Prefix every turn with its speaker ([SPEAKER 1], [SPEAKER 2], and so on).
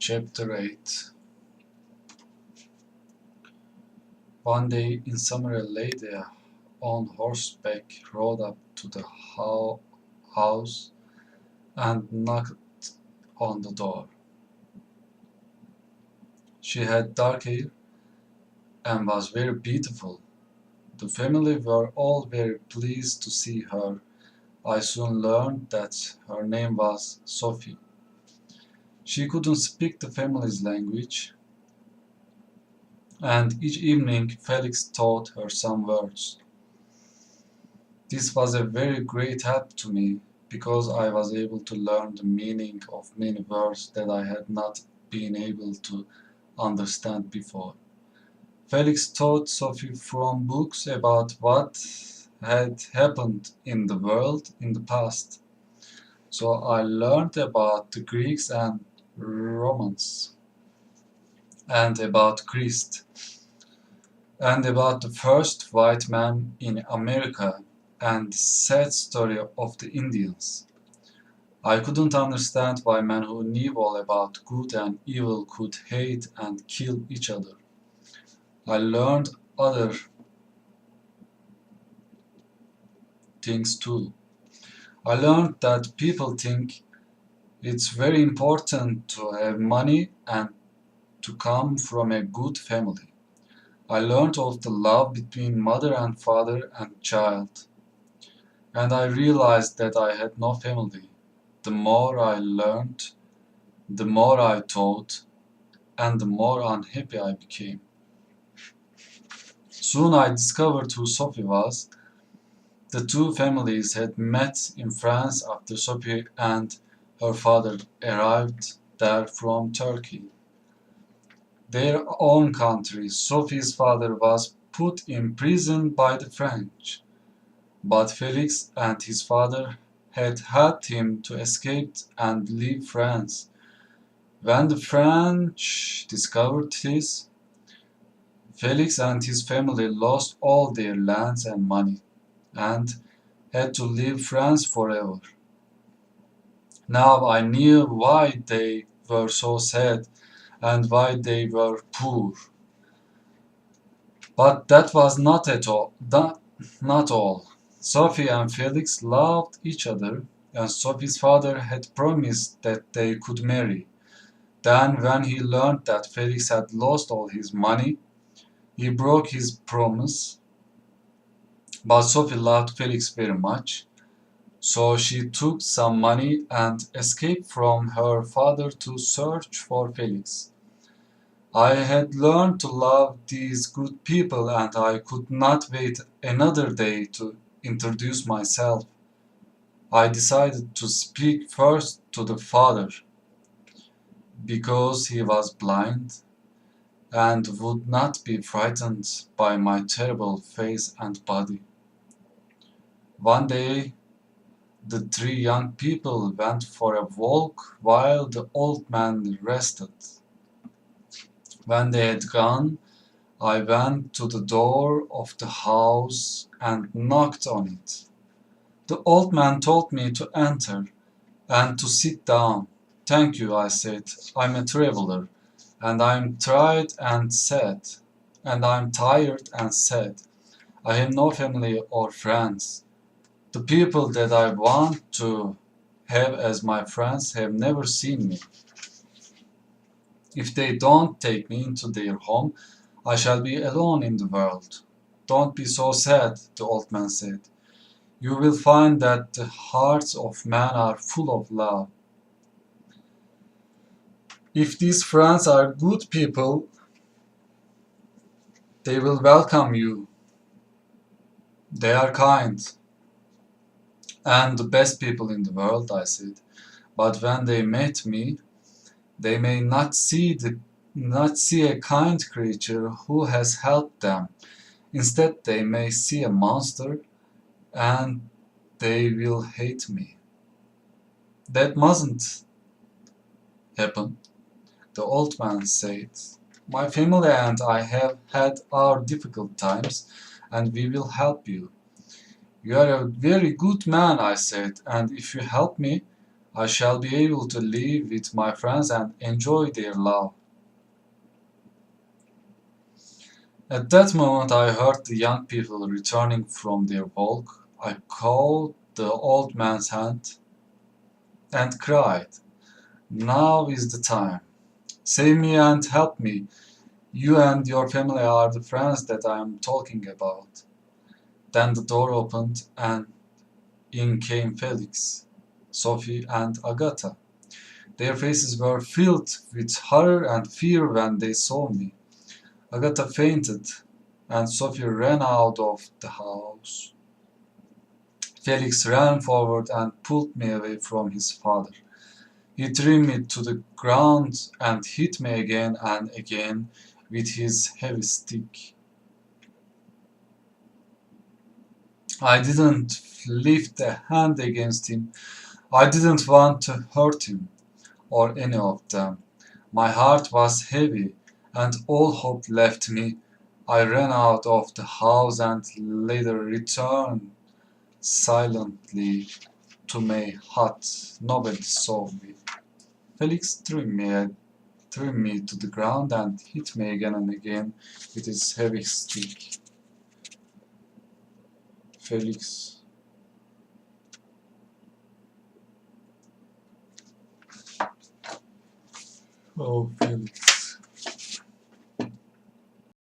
[SPEAKER 1] Chapter 8. One day in summer a lady on horseback rode up to the house and knocked on the door. She had dark hair and was very beautiful. The family were all very pleased to see her. I soon learned that her name was Sophie. She couldn't speak the family's language, and each evening Felix taught her some words. This was a very great help to me because I was able to learn the meaning of many words that I had not been able to understand before. Felix taught Sophie from books about what had happened in the world in the past. So I learned about the Greeks and Romans, and about Christ, and about the first white man in America, and the sad story of the Indians. I couldn't understand why men who knew all about good and evil could hate and kill each other. I learned other things too. I learned that people think it's very important to have money and to come from a good family. I learned of the love between mother and father and child, and I realized that I had no family. The more I learned, the more I taught, and the more unhappy I became. Soon I discovered who Sophie was. The two families had met in France after Sophie and her father arrived there from Turkey, their own country. Sophie's father was put in prison by the French, but Felix and his father had helped him to escape and leave France. When the French discovered this, Felix and his family lost all their lands and money, and had to leave France forever. Now I knew why they were so sad and why they were poor. But that was not all. Sophie and Felix loved each other, and Sophie's father had promised that they could marry. Then, when he learned that Felix had lost all his money, he broke his promise. But Sophie loved Felix very much, so she took some money and escaped from her father to search for Felix. I had learned to love these good people and I could not wait another day to introduce myself. I decided to speak first to the father because he was blind and would not be frightened by my terrible face and body. One day, the three young people went for a walk while the old man rested. When they had gone, I went to the door of the house and knocked on it. The old man told me to enter and to sit down. Thank you, I said. I'm a traveler, and I'm tired and sad. And I'm tired and sad. I have no family or friends. The people that I want to have as my friends have never seen me. If they don't take me into their home, I shall be alone in the world. Don't be so sad, the old man said. You will find that the hearts of men are full of love. If these friends are good people, they will welcome you. They are kind and the best people in the world, I said. But when they met me, they may not see a kind creature who has helped them. Instead, they may see a monster and they will hate me. That mustn't happen, the old man said. My family and I have had our difficult times, and we will help you. You are a very good man, I said, and if you help me, I shall be able to live with my friends and enjoy their love. At that moment I heard the young people returning from their walk. I caught the old man's hand and cried, "Now is the time. Save me and help me. You and your family are the friends that I am talking about." Then the door opened and in came Felix, Sophie, and Agatha. Their faces were filled with horror and fear when they saw me. Agatha fainted, and Sophie ran out of the house. Felix ran forward and pulled me away from his father. He threw me to the ground and hit me again and again with his heavy stick. I didn't lift a hand against him. I didn't want to hurt him or any of them. My heart was heavy, and all hope left me. I ran out of the house and later returned silently to my hut. Nobody saw me. Felix threw me to the ground and hit me again and again with his heavy stick. Felix. Oh, Felix.